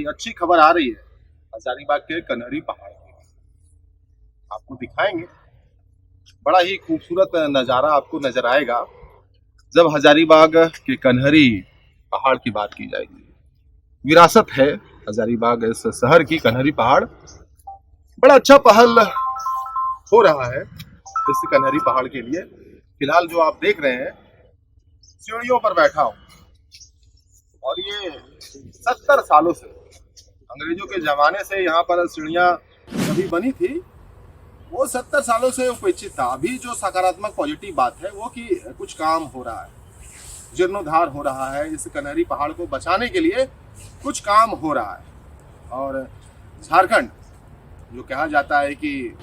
अच्छी खबर आ रही है हजारीबाग के कन्हरी पहाड़ की। आपको दिखाएंगे, बड़ा ही खूबसूरत नज़ारा आपको नजर आएगा जब हजारीबाग के कन्हरी पहाड़ की बात की जाएगी। विरासत है हजारीबाग इस शहर की, कन्हरी पहाड़। बड़ा अच्छा पहल हो रहा है इस कन्हरी पहाड़ के लिए। फिलहाल जो आप देख रहे हैं, सीढ़ियों पर बैठा हूं और ये 70 सालों से, अंग्रेजों के जमाने से यहाँ पर सीढ़ियां कभी बनी थी, वो 70 सालों से उपेक्षित था। अभी जो सकारात्मक पॉजिटिव बात है वो कि कुछ काम हो रहा है, जीर्णोद्धार हो रहा है। इस कन्हरी पहाड़ को बचाने के लिए कुछ काम हो रहा है। और झारखंड, जो कहा जाता है कि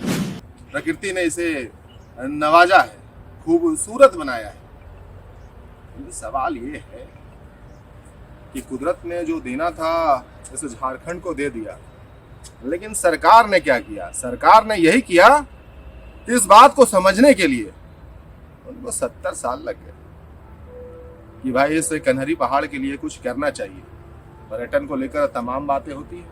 प्रकृति ने इसे नवाजा है, खूबसूरत बनाया है, सवाल ये है कि कुदरत ने जो देना था इस झारखंड को दे दिया, लेकिन सरकार ने क्या किया? सरकार ने यही किया कि इस बात को समझने के लिए उनको 70 साल लग गए कि भाई इस कन्हरी पहाड़ के लिए कुछ करना चाहिए। पर्यटन को लेकर तमाम बातें होती हैं,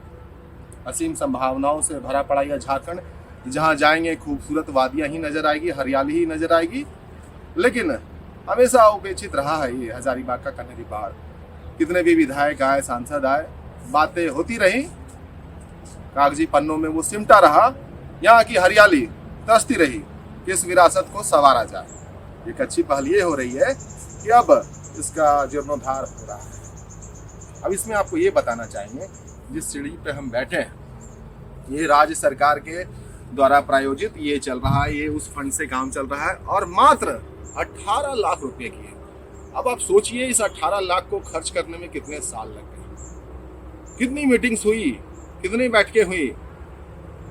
असीम संभावनाओं से भरा पड़ा यह झारखंड, जहाँ जाएंगे खूबसूरत वादियां ही नजर आएगी, हरियाली ही नजर आएगी, लेकिन हमेशा उपेक्षित रहा है ये हजारीबाग का कन्हरी पहाड़। कितने भी विधायक आए, सांसद आए, बातें होती रही, कागजी पन्नों में वो सिमटा रहा, यहाँ की हरियाली तरसती रही कि इस विरासत को संवारा जाए। एक अच्छी पहल ये हो रही है कि अब इसका जीर्णोद्धार हो रहा है। अब इसमें आपको ये बताना चाहेंगे, जिस सीढ़ी पे हम बैठे हैं, ये राज्य सरकार के द्वारा प्रायोजित ये चल रहा है, ये उस फंड से काम चल रहा है और मात्र 18 लाख रुपए की है। अब आप सोचिए, इस 18 लाख को खर्च करने में कितने साल लग गए, कितनी मीटिंग्स हुई, कितनी बैठकें हुई।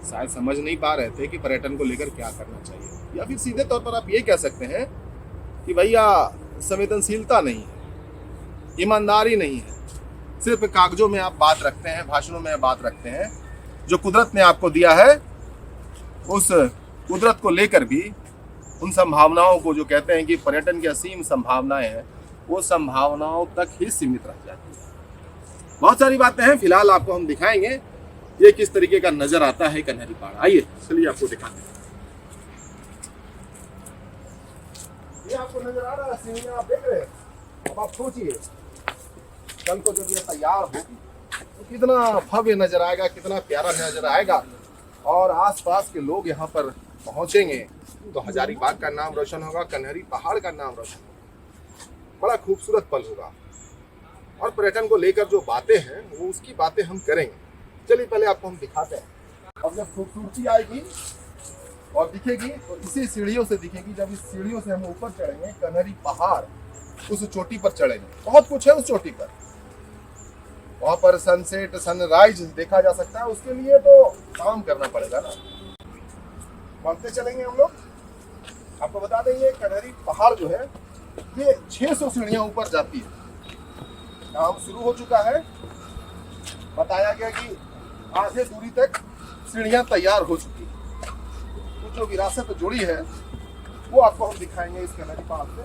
शायद समझ नहीं पा रहे थे कि पर्यटन को लेकर क्या करना चाहिए, या फिर सीधे तौर पर आप ये कह सकते हैं कि भैया संवेदनशीलता नहीं है, ईमानदारी नहीं है, सिर्फ कागजों में आप बात रखते हैं, भाषणों में बात रखते हैं। जो कुदरत ने आपको दिया है, उस कुदरत को लेकर भी, उन संभावनाओं को, जो कहते हैं कि पर्यटन की असीम संभावनाएं हैं, वो संभावनाओं तक ही सीमित रह जाती है। बहुत सारी बातें हैं, फिलहाल आपको हम दिखाएंगे ये किस तरीके का नजर आता है कन्हरी पहाड़। आइए चलिए आपको दिखाते हैं। ये आपको नजर आ रहा है, सीढ़ियां आप देख रहे हैं। अब आप सोचिए, कल को जब ये तैयार होगी तो कितना भव्य नजर आएगा, कितना प्यारा नजर आएगा, और आसपास के लोग यहाँ पर पहुंचेंगे तो हजारीबाग का नाम रोशन होगा, कन्हरी पहाड़ का नाम रोशन होगा। बड़ा खूबसूरत पल होगा। और पर्यटन को लेकर जो बातें हैं, वो उसकी बातें हम करेंगे। चलिए पहले आपको हम दिखाते हैं। अब जब खूबसूरती आएगी और दिखेगी तो इसी सीढ़ियों से दिखेगी। जब इस सीढ़ियों से हम ऊपर चढ़ेंगे, कन्हरी पहाड़, उस चोटी पर चढ़ेंगे, बहुत कुछ है उस चोटी पर। वहां पर सनसेट, सनराइज देखा जा सकता है। उसके लिए तो काम करना पड़ेगा ना। बढ़ते चलेंगे हम लोग। आपको बता दें, ये कन्हरी पहाड़ जो है, ये 600 सीढ़ियां ऊपर जाती है। काम शुरू हो चुका है। बताया गया कि आधे दूरी तक सीढ़ियां तैयार हो चुकी है। तो जो विरासत जुड़ी है वो आपको हम दिखाएंगे इस कन्हरी पहाड़ से,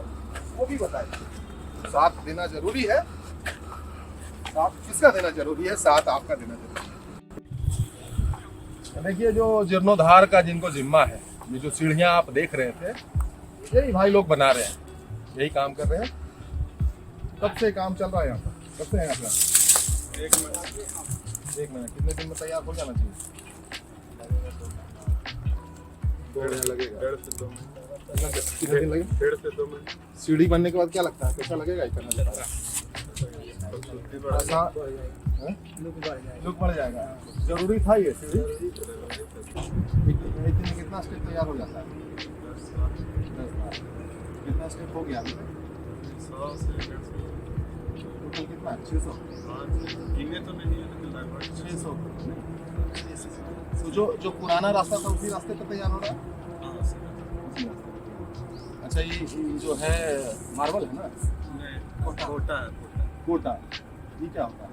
वो भी बताएंगे। साथ देना जरूरी है। साथ किसका देना जरूरी है? साथ आपका देना जरूरी है। देखिए, जो जीर्णोद्धार का जिनको जिम्मा है, ये जो सीढ़ियां आप देख रहे थे, यही भाई लोग बना रहे हैं, यही काम कर रहे हैं। कब से काम चल रहा है यहाँ पर? कब से है यहाँ पर? 1 महीना। कितने दिन में तैयार हो जाना चाहिए? 2 महीना लगेगा। 1.5 से 2 महीने। कितने दिन लगेगा? 1.5 से 2 महीने। सीढ़ी बनने के बाद क्या लगता है, कैसा लगेगा? लुक बढ़ जाएगा। जरूरी था ये सीढ़ी। कितना स्टेप तैयार हो जाता है? कितना स्टेप हो गया अभी तक? 100 से 150। कितना? 600। गिने तो नहीं है, लेकिन लगभग 600। तो जो पुराना रास्ता था उसी रास्ते पर तैयार हो रहा है। अच्छा, ये जो है मार्बल है ना? कोटा है। कोटा ये क्या होता है?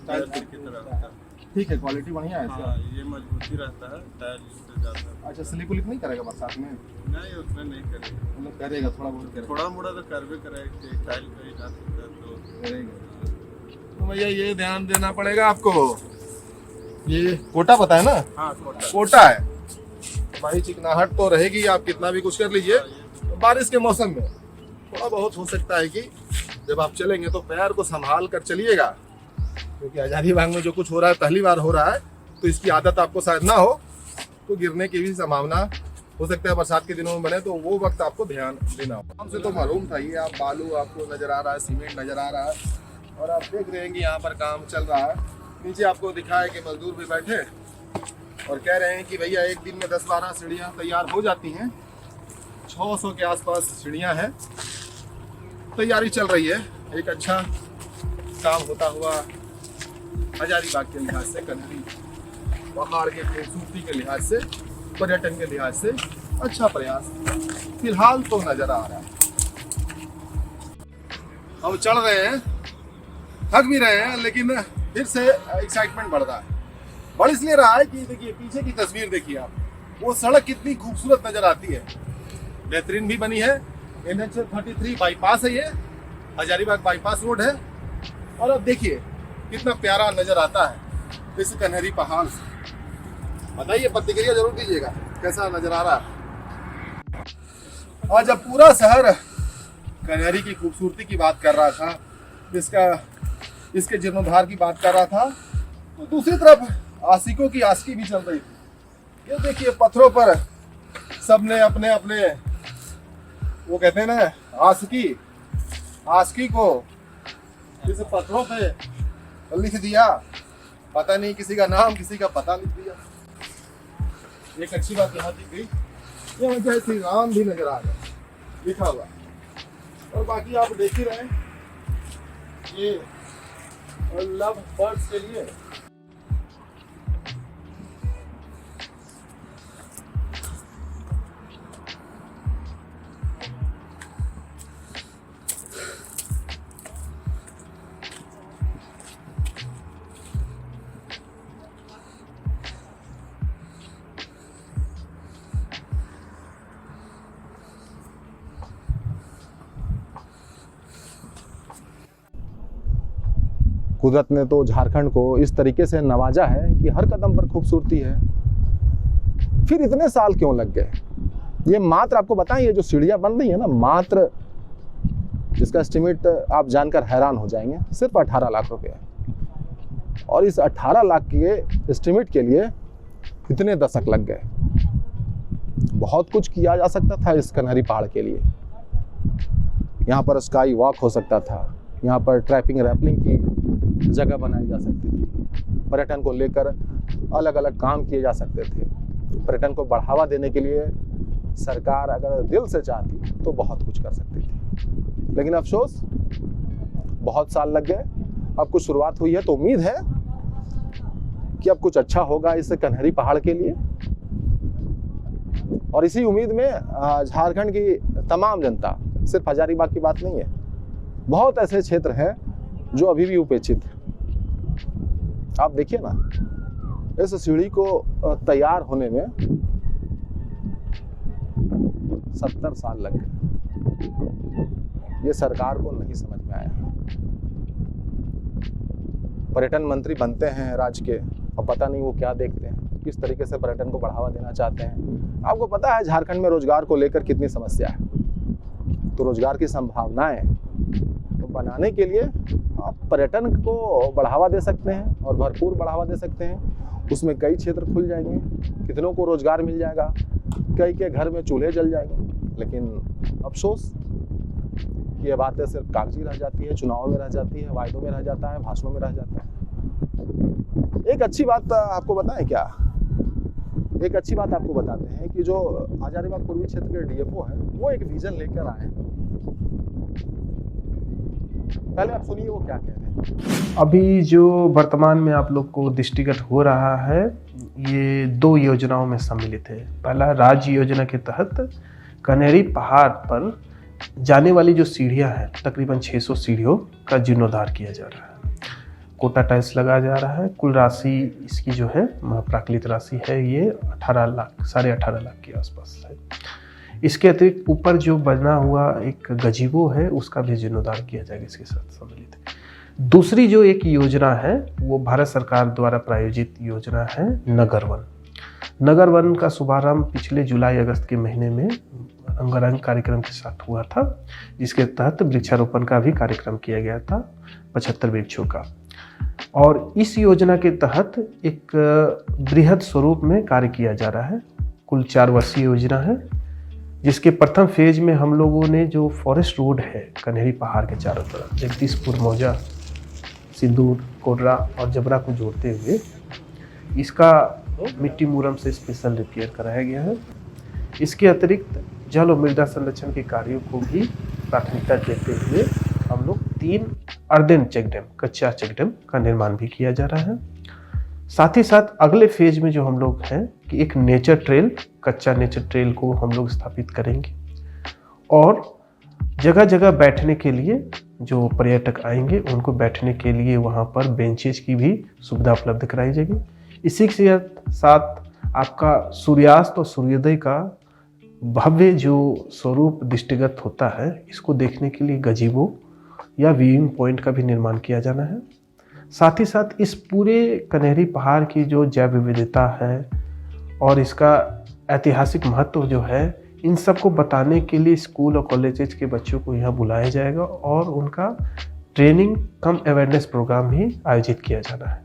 टाइल की तरह होता है। ठीक है, क्वालिटी बढ़िया है। हाँ, ये मजबूती रहता है, टाइल से ज़्यादा। अच्छा, स्लिप उलिप नहीं करेगा बरसात में? नहीं, उसमें नहीं करेगा। मतलब करेगा, थोड़ा बहुत करेगा। थोड़ा मोड़ा तो कर भी करेगा, टाइल पे ही जा सकता है तो करेगा। तो भैया ये ध्यान देना पड़ेगा आपको, ये कोटा पता है ना? हाँ कोटा है भाई, चिकनाहट तो रहेगी, आप कितना भी कुछ कर लीजिए। तो बारिश के मौसम में थोड़ा बहुत हो सकता है कि जब आप चलेंगे तो पैर को संभाल कर चलिएगा, क्योंकि हजारीबाग में जो कुछ हो रहा है पहली बार हो रहा है, तो इसकी आदत आपको शायद ना हो, तो गिरने की भी संभावना हो सकता है। बरसात के दिनों में बने तो वो वक्त आपको ध्यान देना होगा। हमसे तो मालूम था ये, आप बालू आपको नजर आ रहा है, सीमेंट नजर आ रहा है, और आप देख रहे हैं कि यहाँ पर काम चल रहा है। नीचे आपको दिखा है कि मजदूर भी बैठे और कह रहे हैं कि भैया एक दिन में 10-12 सीढ़ियाँ तैयार हो जाती हैं। 600 के आसपास सीढ़ियाँ हैं, तैयारी चल रही है। एक अच्छा काम होता हुआ हजारीबाग के लिहाज से, कन्हरी पहाड़ के खूबसूरती के लिहाज से, पर्यटन के लिहाज से अच्छा प्रयास फिलहाल तो नजर आ रहा है। हम चढ़ रहे हैं, थक भी रहे हैं, लेकिन फिर से एक्साइटमेंट बढ़ रहा है। बढ़ इसलिए रहा है कि देखिए पीछे की तस्वीर देखिए आप, वो सड़क कितनी खूबसूरत नजर आती है, बेहतरीन भी बनी है। NH-33 बाईपास है, ये हजारीबाग बाईपास रोड है। और अब देखिए कितना प्यारा नजर आता है इस कन्हरी पहाड़ से। बताइए, प्रतिक्रिया जरूर दीजिएगा कैसा नजर आ रहा है। और जब पूरा शहर कन्हरी की खूबसूरती की बात कर रहा था, इसके जीर्णोद्धार की बात कर रहा था, तो दूसरी तरफ आशिकों की आशिकी भी चल रही थी। ये देखिए पत्थरों पर सबने अपने अपने, वो कहते हैं ना, आशिकी को इस पत्थरों पे लिख दिया। पता नहीं किसी का नाम, किसी का पता लिख दिया। एक अच्छी बात यहाँ की गई, यहाँ जय श्री राम भी नजर आ गया लिखा हुआ। और बाकी आप देख ही रहे, ये लव बर्ड्स के लिए कुदरत ने तो झारखंड को इस तरीके से नवाजा है कि हर कदम पर खूबसूरती है। फिर इतने साल क्यों लग गए? ये मात्र आपको बताएं, ये जो सीढ़ियां बन रही है ना, मात्र इसका एस्टिमेट आप जानकर हैरान हो जाएंगे, सिर्फ 18 लाख रुपए है। और इस 18 लाख के एस्टिमेट के लिए इतने दशक लग गए। बहुत कुछ किया जा सकता था इस कन्हरी पहाड़ के लिए। यहाँ पर स्काई वॉक हो सकता था, यहाँ पर ट्रैपिंग रैपलिंग की जगह बनाई जा सकती थी, पर्यटन को लेकर अलग अलग काम किए जा सकते थे। पर्यटन को बढ़ावा देने के लिए सरकार अगर दिल से चाहती तो बहुत कुछ कर सकती थी, लेकिन अफसोस बहुत साल लग गए। अब कुछ शुरुआत हुई है तो उम्मीद है कि अब कुछ अच्छा होगा इस कन्हरी पहाड़ के लिए। और इसी उम्मीद में झारखंड की तमाम जनता, सिर्फ हजारीबाग की बात नहीं है, बहुत ऐसे क्षेत्र हैं जो अभी भी उपेक्षित है। आप देखिए ना, इस सीढ़ी को तैयार होने में 70 साल लग गए। ये सरकार को नहीं समझ में आया। पर्यटन मंत्री बनते हैं राज्य के, और पता नहीं वो क्या देखते हैं, किस तरीके से पर्यटन को बढ़ावा देना चाहते हैं। आपको पता है झारखंड में रोजगार को लेकर कितनी समस्या है, तो रोजगार की संभावनाएं तो बनाने के लिए आप पर्यटन को बढ़ावा दे सकते हैं और भरपूर बढ़ावा दे सकते हैं। उसमें कई क्षेत्र खुल जाएंगे, कितनों को रोजगार मिल जाएगा, कई के घर में चूल्हे जल जाएंगे। लेकिन अफसोस ये बातें सिर्फ कागजी रह जाती है, चुनाव में रह जाती है, वायदों में रह जाता है, भाषणों में रह जाता है। एक अच्छी बात आपको बताएं क्या? एक अच्छी बात आपको बताते हैं कि जो हजारीबाग पूर्वी क्षेत्र के DFO है, वो एक विजन लेकर आए हैं। पहले आप सुनिए वो क्या कह रहे हैं। अभी जो वर्तमान में आप लोग को दृष्टिगत हो रहा है, ये 2 योजनाओं में सम्मिलित है। पहला, राज्य योजना के तहत कन्हरी पहाड़ पर जाने वाली जो सीढ़ियां हैं, तकरीबन 600 सीढ़ियों का जीर्णोद्धार किया जा रहा है। कोटा टाइल्स लगाया जा रहा है। कुल राशि इसकी जो है, प्राकृतिक राशि है, ये 18 लाख, 18.5 लाख के आसपास है। इसके अतिरिक्त ऊपर जो बना हुआ एक गजीबो है, उसका भी जीर्णोद्धार किया जाएगा इसके साथ सम्मिलित। दूसरी जो एक योजना है वो भारत सरकार द्वारा प्रायोजित योजना है नगर वन। नगर वन का शुभारंभ पिछले जुलाई अगस्त के महीने में अंगारंग कार्यक्रम के साथ हुआ था, जिसके तहत वृक्षारोपण का भी कार्यक्रम किया गया था 75 वृक्षों का। और इस योजना के तहत एक बृहद स्वरूप में कार्य किया जा रहा है। कुल 4 वर्षीय योजना है, जिसके प्रथम फेज में हम लोगों ने जो फॉरेस्ट रोड है कन्हेरी पहाड़ के चारों तरफ जगदीशपुर, मौजा, सिंदूर, कोडरा और जबरा को जोड़ते हुए इसका मिट्टी मूरम से स्पेशल रिपेयर कराया गया है। इसके अतिरिक्त जल और मृदा संरक्षण के कार्यों को भी प्राथमिकता देते हुए हम लोग 3 अर्धन चेक डैम, कच्चा चेक डैम का निर्माण भी किया जा रहा है। साथ ही साथ अगले फेज में जो हम लोग हैं कि एक नेचर ट्रेल, कच्चा नेचर ट्रेल को हम लोग स्थापित करेंगे और जगह जगह बैठने के लिए जो पर्यटक आएंगे उनको बैठने के लिए वहाँ पर बेंचेज की भी सुविधा उपलब्ध कराई जाएगी। इसी के साथ आपका सूर्यास्त और सूर्योदय का भव्य जो स्वरूप दृष्टिगत होता है, इसको देखने के लिए गजीबो या व्यूइंग पॉइंट का भी निर्माण किया जाना है। साथ ही साथ इस पूरे कन्हेरी पहाड़ की जो जैव विविधता है और इसका ऐतिहासिक महत्व जो है, इन सब को बताने के लिए स्कूल और कॉलेजेस के बच्चों को यहाँ बुलाया जाएगा और उनका ट्रेनिंग कम अवेयरनेस प्रोग्राम भी आयोजित किया जाना है।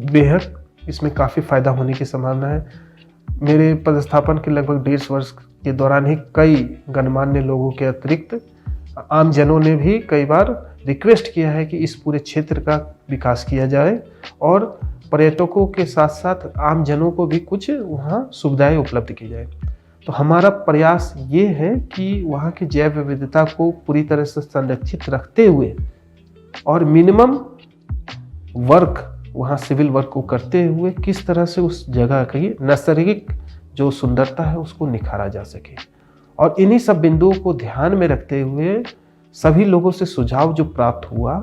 बेहद इसमें काफ़ी फ़ायदा होने की संभावना है। मेरे पदस्थापन के लगभग 1.5 वर्ष के दौरान ही कई गणमान्य लोगों के अतिरिक्त आम जनों ने भी कई बार रिक्वेस्ट किया है कि इस पूरे क्षेत्र का विकास किया जाए और पर्यटकों के साथ साथ आम जनों को भी कुछ वहाँ सुविधाएं उपलब्ध की जाए। तो हमारा प्रयास ये है कि वहाँ की जैव विविधता को पूरी तरह से संरक्षित रखते हुए और मिनिमम वर्क वहाँ सिविल वर्क को करते हुए किस तरह से उस जगह की नैसर्गिक जो सुंदरता है उसको निखारा जा सके। और इन्हीं सब बिंदुओं को ध्यान में रखते हुए सभी लोगों से सुझाव जो प्राप्त हुआ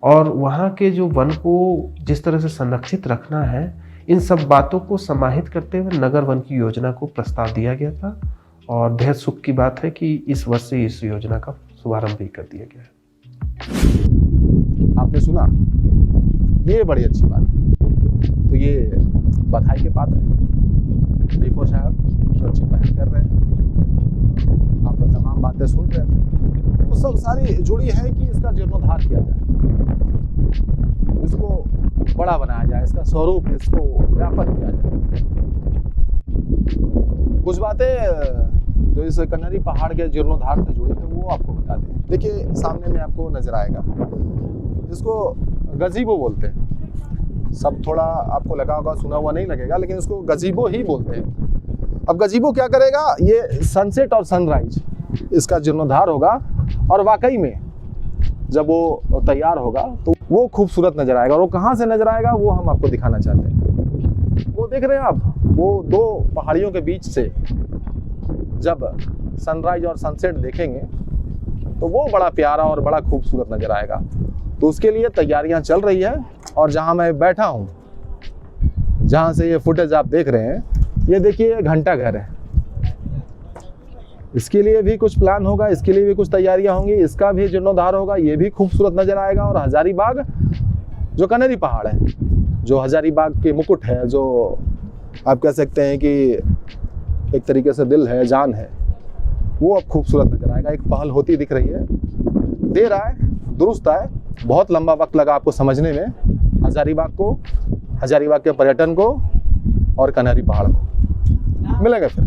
और वहाँ के जो वन को जिस तरह से संरक्षित रखना है, इन सब बातों को समाहित करते हुए नगर वन की योजना को प्रस्ताव दिया गया था। और बेहद सुख की बात है कि इस वर्ष से इस योजना का शुभारंभ भी कर दिया गया है। आपने सुना, ये बड़ी अच्छी बात है। तो ये बधाई के पात्र है डीपो साहब, जो अच्छी पहल कर रहे हैं। आप तो तमाम बातें सुन रहे थे, वो सब सारी जुड़ी है कि इसका जीर्णोद्धार किया जाए, इसको बड़ा बनाया जाए, इसका स्वरूप इसको व्यापक किया जाए। कुछ बातें जो इस कन्हेरी पहाड़ के जीर्णोद्धार से जुड़ी है वो आपको बता दें। देखिए, सामने में आपको नजर आएगा, इसको गजीबो बोलते हैं। सब थोड़ा आपको लगा होगा, सुना हुआ नहीं लगेगा, लेकिन इसको गजीबो ही बोलते हैं। अब गजीबो क्या करेगा, ये सनसेट और सनराइज इसका जीर्णोद्धार होगा और वाकई में जब वो तैयार होगा तो वो खूबसूरत नजर आएगा। और वो कहाँ से नजर आएगा वो हम आपको दिखाना चाहते हैं। वो देख रहे हैं आप, वो 2 पहाड़ियों के बीच से जब सनराइज और सनसेट देखेंगे तो वो बड़ा प्यारा और बड़ा खूबसूरत नजर आएगा। तो उसके लिए तैयारियां चल रही है। और जहां मैं बैठा हूं, जहां से ये फुटेज आप देख रहे हैं, ये देखिए घंटा घर है। इसके लिए भी कुछ प्लान होगा, इसके लिए भी कुछ तैयारियां होंगी, इसका भी जीर्णोद्धार होगा, ये भी खूबसूरत नजर आएगा। और हजारीबाग जो कन्हेरी पहाड़ है, जो हजारीबाग के मुकुट है, जो आप कह सकते हैं कि एक तरीके से दिल है, जान है, वो अब खूबसूरत नजर आएगा। एक पहल होती दिख रही है, देर आए दुरुस्त आए। बहुत लंबा वक्त लगा आपको समझने में हजारीबाग को, हजारीबाग के पर्यटन को और कन्हेरी पहाड़ को। मिलेंगे फिर।